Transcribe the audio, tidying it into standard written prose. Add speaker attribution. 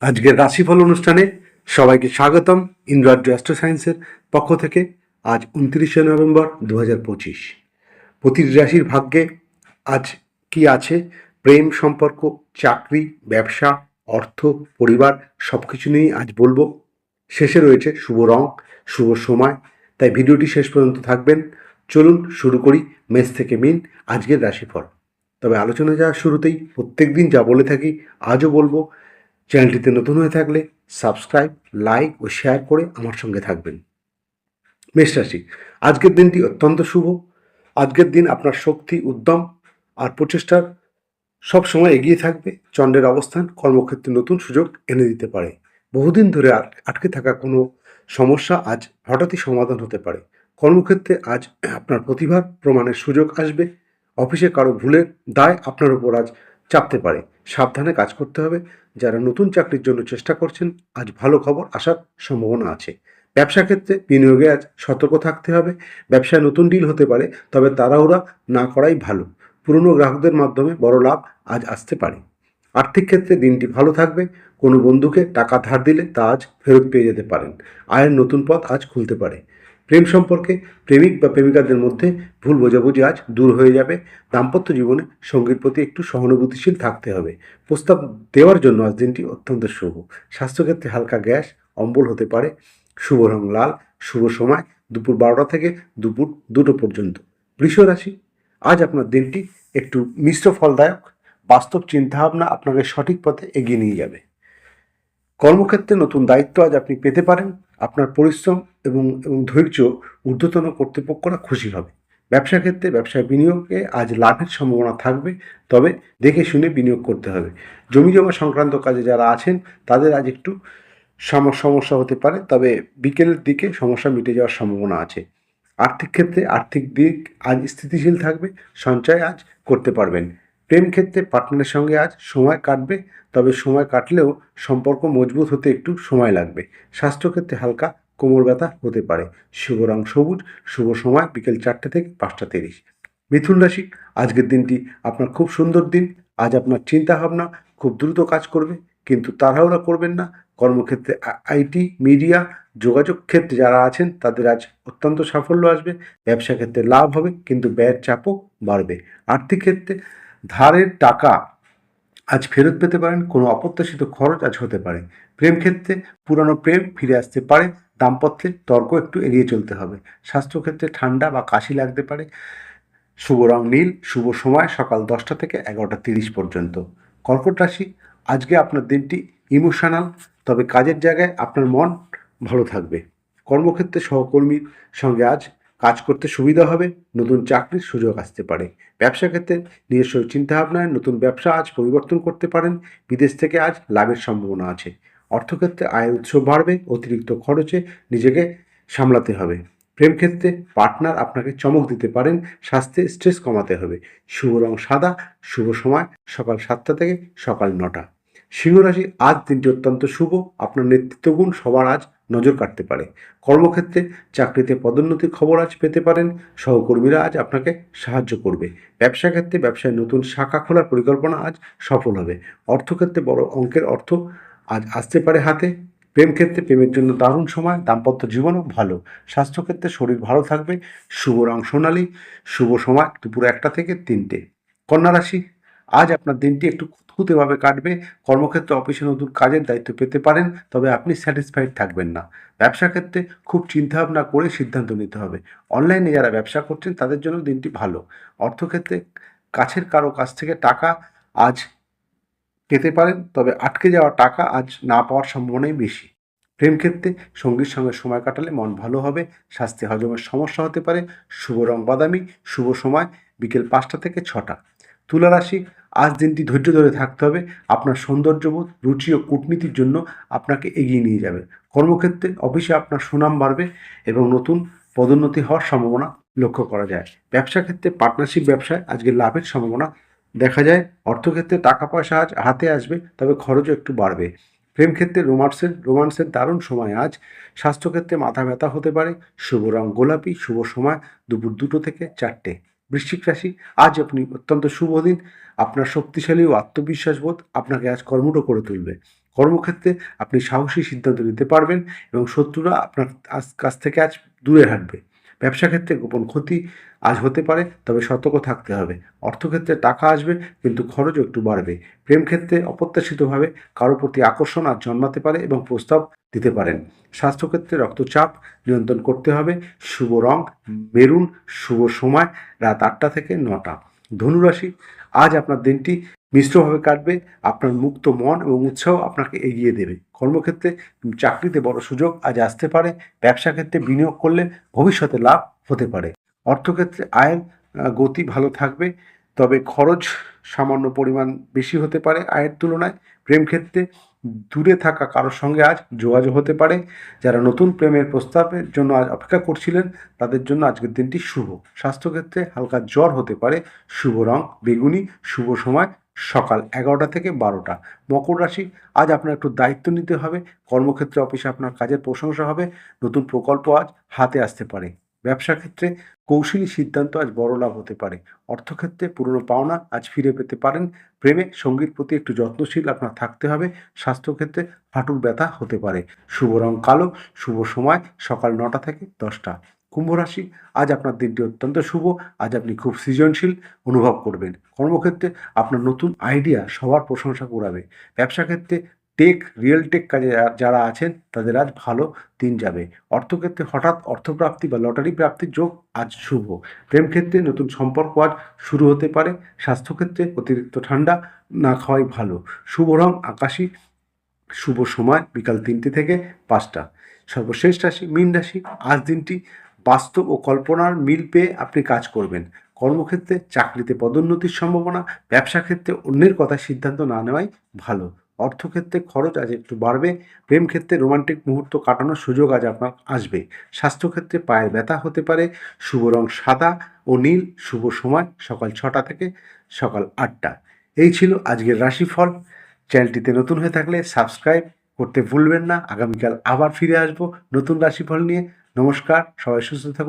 Speaker 1: আজকের রাশিফল অনুষ্ঠানে সবাইকে স্বাগতম। ইন্দ্রাদ্রি অ্যাস্ট্রো সায়েন্সের পক্ষ থেকে আজ 29শে নভেম্বর 2025। প্রতিটি রাশির ভাগ্যে আজ কি আছে, প্রেম সম্পর্ক, চাকরি, ব্যবসা, অর্থ, পরিবার সব কিছু নিয়েই আজ বলবো। শেষে রয়েছে শুভ রং, শুভ সময়, তাই ভিডিওটি শেষ পর্যন্ত থাকবেন। চলুন শুরু করি মেষ থেকে মিন আজকের রাশিফল। তবে আলোচনা যাওয়ার শুরুতেই প্রত্যেক দিন যা বলে থাকি আজও বলবো, চ্যানেলটিতে নতুন হয়ে থাকলে সাবস্ক্রাইব, লাইক ও শেয়ার করে আমার সঙ্গে থাকবেন। মেষ রাশি, আজকের দিনটি অত্যন্ত শুভ। আজকের দিন আপনার শক্তি, উদ্যম আর প্রচেষ্টার সব সময় এগিয়ে থাকবে। চন্দ্রের অবস্থান কর্মক্ষেত্রে নতুন সুযোগ এনে দিতে পারে। বহুদিন ধরে আটকে থাকা কোনো সমস্যা আজ হঠাৎই সমাধান হতে পারে। কর্মক্ষেত্রে আজ আপনার প্রতিভার প্রমাণের সুযোগ আসবে। অফিসে কারো ভুলের দায় আপনার উপর আজ চাপতে পারে। সাবধানে কাজ করতে হবে। যারা নতুন চাকরির জন্য চেষ্টা করছেন, আজ ভালো খবর আসার সম্ভাবনা আছে। ব্যবসা ক্ষেত্রে বিনিয়োগে আজ সতর্ক থাকতে হবে। ব্যবসায় নতুন ডিল হতে পারে, তবে তাড়াহুড়া না করাই ভালো। পুরনো গ্রাহকদের মাধ্যমে বড় লাভ আজ আসতে পারে। আর্থিক ক্ষেত্রে দিনটি ভালো থাকবে। কোনো বন্ধুকে টাকা ধার দিলে তা আজ ফেরত পেয়ে যেতে পারেন। আয়ের নতুন পথ আজ খুলতে পারে। প্রেম সম্পর্কে প্রেমিক বা প্রেমিকাদের মধ্যে ভুল বোঝাবুঝি আজ দূর হয়ে যাবে। দাম্পত্য জীবনে সঙ্গীর প্রতি একটু সহানুভূতিশীল থাকতে হবে। প্রস্তাব দেওয়ার জন্য আজ দিনটি অত্যন্ত শুভ। স্বাস্থ্যক্ষেত্রে হালকা গ্যাস, অম্বল হতে পারে। শুভ রং লাল, শুভ সময় দুপুর 12টা থেকে দুপুর 2টো পর্যন্ত। বৃষ রাশি, আজ আপনার দিনটি একটু মিশ্র ফলদায়ক। বাস্তব চিন্তাভাবনা আপনাকে সঠিক পথে এগিয়ে নিয়ে যাবে। কর্মক্ষেত্রে নতুন দায়িত্ব আজ আপনি পেতে পারেন। আপনার পরিশ্রম এবং ধৈর্য ঊর্ধ্বতন কর্তৃপক্ষরা খুশি হবে। ব্যবসা ক্ষেত্রে ব্যবসায় বিনিয়োগে আজ লাভের সম্ভাবনা থাকবে, তবে দেখে শুনে বিনিয়োগ করতে হবে। জমি জমা সংক্রান্ত কাজে যারা আছেন তাদের আজ একটু সমস্যা হতে পারে, তবে বিকেলের দিকে সমস্যা মিটে যাওয়ার সম্ভাবনা আছে। আর্থিক ক্ষেত্রে আর্থিক দিক আজ স্থিতিশীল থাকবে। সঞ্চয় আজ করতে পারবেন। প্রেম ক্ষেত্রে পার্টনারের সঙ্গে আজ সময় কাটবে, তবে সময় কাটলেও সম্পর্ক মজবুত হতে একটু সময় লাগবে। স্বাস্থ্যক্ষেত্রে হালকা কোমর ব্যথা হতে পারে। শুভ রং সবুজ, শুভ সময় বিকেল 4টে থেকে 5টা 30। মিথুন রাশি, আজকের দিনটি আপনার খুব সুন্দর দিন। আজ আপনার চিন্তাভাবনা খুব দ্রুত কাজ করবে, কিন্তু তাড়াহুড়া করবেন না। কর্মক্ষেত্রে আইটি, মিডিয়া, যোগাযোগ ক্ষেত্রে যারা আছেন তাদের আজ অত্যন্ত সাফল্য আসবে। ব্যবসা ক্ষেত্রে লাভ হবে, কিন্তু ব্যয়ের চাপও বাড়বে। আর্থিক ক্ষেত্রে ধারের টাকা আজ ফেরত পেতে পারেন। কোনো অপ্রত্যাশিত খরচ আজ হতে পারে। প্রেম ক্ষেত্রে পুরানো প্রেম ফিরে আসতে পারে। দাম্পত্যে তর্ক একটু এড়িয়ে চলতে হবে। স্বাস্থ্যক্ষেত্রে ঠান্ডা বা কাশি লাগতে পারে। শুভ রং নীল, শুভ সময় সকাল 10টা থেকে 11টা 30 পর্যন্ত। কর্কট রাশি, আজকে আপনার দিনটি ইমোশনাল, তবে কাজের জায়গায় আপনার মন ভালো থাকবে। কর্মক্ষেত্রে সহকর্মীর সঙ্গে আজ কাজ করতে সুবিধা হবে। নতুন চাকরির সুযোগ আসতে পারে। ব্যবসা ক্ষেত্রে নিজস্ব চিন্তাভাবনায় নতুন ব্যবসা আজ পরিবর্তন করতে পারেন। বিদেশ থেকে আজ লাভের সম্ভাবনা আছে। অর্থক্ষেত্রে আয়ের উৎস বাড়বে। অতিরিক্ত খরচে নিজেকে সামলাতে হবে। প্রেম ক্ষেত্রে পার্টনার আপনাকে চমক দিতে পারেন। স্বাস্থ্যে স্ট্রেস কমাতে হবে। শুভ রং সাদা, শুভ সময় সকাল 7টা থেকে সকাল 9টা। সিংহ রাশি, আজ দিনটি অত্যন্ত শুভ। আপনার নেতৃত্ব গুণ সবার আজ নজর কাটতে পারে। কর্মক্ষেত্রে চাকরিতে পদোন্নতির খবর আজ পেতে পারেন। সহকর্মীরা আজ আপনাকে সাহায্য করবে। ব্যবসা ক্ষেত্রে ব্যবসায় নতুন শাখা খোলার পরিকল্পনা আজ সফল হবে। অর্থক্ষেত্রে বড় অঙ্কের অর্থ আজ আসতে পারে হাতে। প্রেম ক্ষেত্রে প্রেমের জন্য দারুণ সময়। দাম্পত্য জীবনও ভালো। স্বাস্থ্যক্ষেত্রে শরীর ভালো থাকবে। শুভ রং সোনালী, শুভ সময় দুপুর 1টা থেকে 3টে। কন্যা রাশি, আজ আপনার দিনটি একটু খুঁতখুঁতেভাবে কাটবে। কর্মক্ষেত্রে অফিসে নতুন কাজের দায়িত্ব পেতে পারেন, তবে আপনি স্যাটিসফাইড থাকবেন না। ব্যবসা ক্ষেত্রে খুব চিন্তাভাবনা করে সিদ্ধান্ত নিতে হবে। অনলাইনে যারা ব্যবসা করছেন তাদের জন্য দিনটি ভালো। অর্থক্ষেত্রে কাছের কারো কাছ থেকে টাকা আজ পেতে পারেন, তবে আটকে যাওয়া টাকা আজ না পাওয়ার সম্ভাবনাই বেশি। প্রেম ক্ষেত্রে সঙ্গীর সঙ্গে সময় কাটালে মন ভালো হবে। স্বাস্থ্যে হজমের সমস্যা হতে পারে। শুভ রং বাদামি, শুভ সময় বিকেল 5টা থেকে 6টা। তুলা রাশি, আজ দিনটি ধৈর্য ধরে থাকতে হবে। আপনার সৌন্দর্যবোধ, রুচি ও কূটনীতির জন্য আপনাকে এগিয়ে নিয়ে যাবে। কর্মক্ষেত্রে অফিসে আপনার সুনাম বাড়বে এবং নতুন পদোন্নতি হওয়ার সম্ভাবনা লক্ষ্য করা যায়। ব্যবসা ক্ষেত্রে পার্টনারশিপ ব্যবসায় আজকে লাভের সম্ভাবনা দেখা যায়। অর্থক্ষেত্রে টাকা পয়সা আজ হাতে আসবে, তবে খরচও একটু বাড়বে। প্রেম ক্ষেত্রে রোমান্সের দারুণ সময় আজ। স্বাস্থ্যক্ষেত্রে মাথা ব্যথা হতে পারে। শুভ রং গোলাপি, শুভ সময় দুপুর 2টো থেকে 4টে। বৃশ্চিক রাশি, আজ আপনি অত্যন্ত শুভ দিন। আপনার শক্তিশালী ও আত্মবিশ্বাস বোধ আপনাকে আজ কর্মঠ করে তুলবে। কর্মক্ষেত্রে আপনি সাহসী সিদ্ধান্ত নিতে পারবেন এবং শত্রুরা আপনার কাছ থেকে আজ দূরে হাঁটবে। ব্যবসা ক্ষেত্রে গোপন ক্ষতি আজ হতে পারে, তবে সতর্ক থাকতে হবে। অর্থক্ষেত্রে টাকা আসবে, কিন্তু খরচও একটু বাড়বে। প্রেম ক্ষেত্রে অপ্রত্যাশিতভাবে কারো প্রতি আকর্ষণ আজ জন্মাতে পারে এবং প্রস্তাব দিতে পারেন। স্বাস্থ্যক্ষেত্রে রক্তচাপ নিয়ন্ত্রণ করতে হবে। শুভ রং মেরুন, শুভ সময় রাত 8টা থেকে 9টা। ধনুরাশি, আজ আপনার দিনটি মিশ্রভাবে কাটবে। আপনার মুক্ত মন এবং উৎসাহ আপনাকে এগিয়ে দেবে। কর্মক্ষেত্রে চাকরিতে বড় সুযোগ আজ আসতে পারে। ব্যবসা ক্ষেত্রে বিনিয়োগ করলে ভবিষ্যতে লাভ হতে পারে। অর্থক্ষেত্রে আয়ের গতি ভালো থাকবে, তবে খরচ সামান্য পরিমাণ বেশি হতে পারে আয়ের তুলনায়। প্রেম ক্ষেত্রে দূরে থাকা কারোর সঙ্গে আজ যোগাযোগ হতে পারে। যারা নতুন প্রেমের প্রস্তাবের জন্য আজ অপেক্ষা করছিলেন, তাদের জন্য আজকের দিনটি শুভ। স্বাস্থ্যক্ষেত্রে হালকা জ্বর হতে পারে। শুভ রং বেগুনি, শুভ সময় সকাল 11টা থেকে 12টা। মকর রাশি, আজ আপনার একটু দায়িত্ব নিতে হবে। কর্মক্ষেত্রে অফিসে আপনার কাজের প্রশংসা হবে। নতুন প্রকল্প আজ হাতে আসতে পারে। ব্যবসা ক্ষেত্রে কৌশলী সিদ্ধান্ত আজ বড় লাভ হতে পারে। অর্থক্ষেত্রে পুরনো পাওনা আজ ফিরে পেতে পারেন। প্রেমে সঙ্গীর প্রতি একটু যত্নশীল আপনার থাকতে হবে। স্বাস্থ্যক্ষেত্রে হাঁটুর ব্যথা হতে পারে। শুভ রং কালো, শুভ সময় সকাল 9টা থেকে 10টা। কুম্ভ রাশি, আজ আপনার দিনটি অত্যন্ত শুভ। আজ আপনি খুব সৃজনশীল অনুভব করবেন। কর্মক্ষেত্রে আপনার নতুন আইডিয়া সবার প্রশংসা কুড়াবে। ব্যবসা ক্ষেত্রে রিয়েল টেক কাজে যারা আছেন তাদের আজ ভালো দিন যাবে। অর্থক্ষেত্রে হঠাৎ অর্থপ্রাপ্তি বা লটারি প্রাপ্তির যোগ আজ শুভ। প্রেম ক্ষেত্রে নতুন সম্পর্ক আজ শুরু হতে পারে। স্বাস্থ্যক্ষেত্রে অতিরিক্ত ঠান্ডা না খাওয়াই ভালো। শুভ রং আকাশী, শুভ সময় বিকাল 3টে থেকে 5টা। সর্বশেষ রাশি মীন রাশি, আজ দিনটি বাস্তব ও কল্পনার মিল পেয়ে আপনি কাজ করবেন। কর্মক্ষেত্রে চাকরিতে পদোন্নতির সম্ভাবনা। ব্যবসা ক্ষেত্রে অন্যের কথায় সিদ্ধান্ত না নেওয়াই ভালো। অর্থক্ষেত্রে খরচ আজ একটু বাড়বে। প্রেম ক্ষেত্রে রোমান্টিক মুহূর্ত কাটানোর সুযোগ আজ আপনার আসবে। স্বাস্থ্যক্ষেত্রে পায়ের ব্যথা হতে পারে। শুভ রং সাদা ও নীল, শুভ সময় সকাল 6টা থেকে সকাল 8টা। এই ছিল আজকের রাশিফল। চ্যানেলটিতে নতুন হয়ে থাকলে সাবস্ক্রাইব করতে ভুলবেন না। আগামীকাল আবার ফিরে আসবো নতুন রাশিফল নিয়ে। নমস্কার, সবাই সুস্থ থাকুন।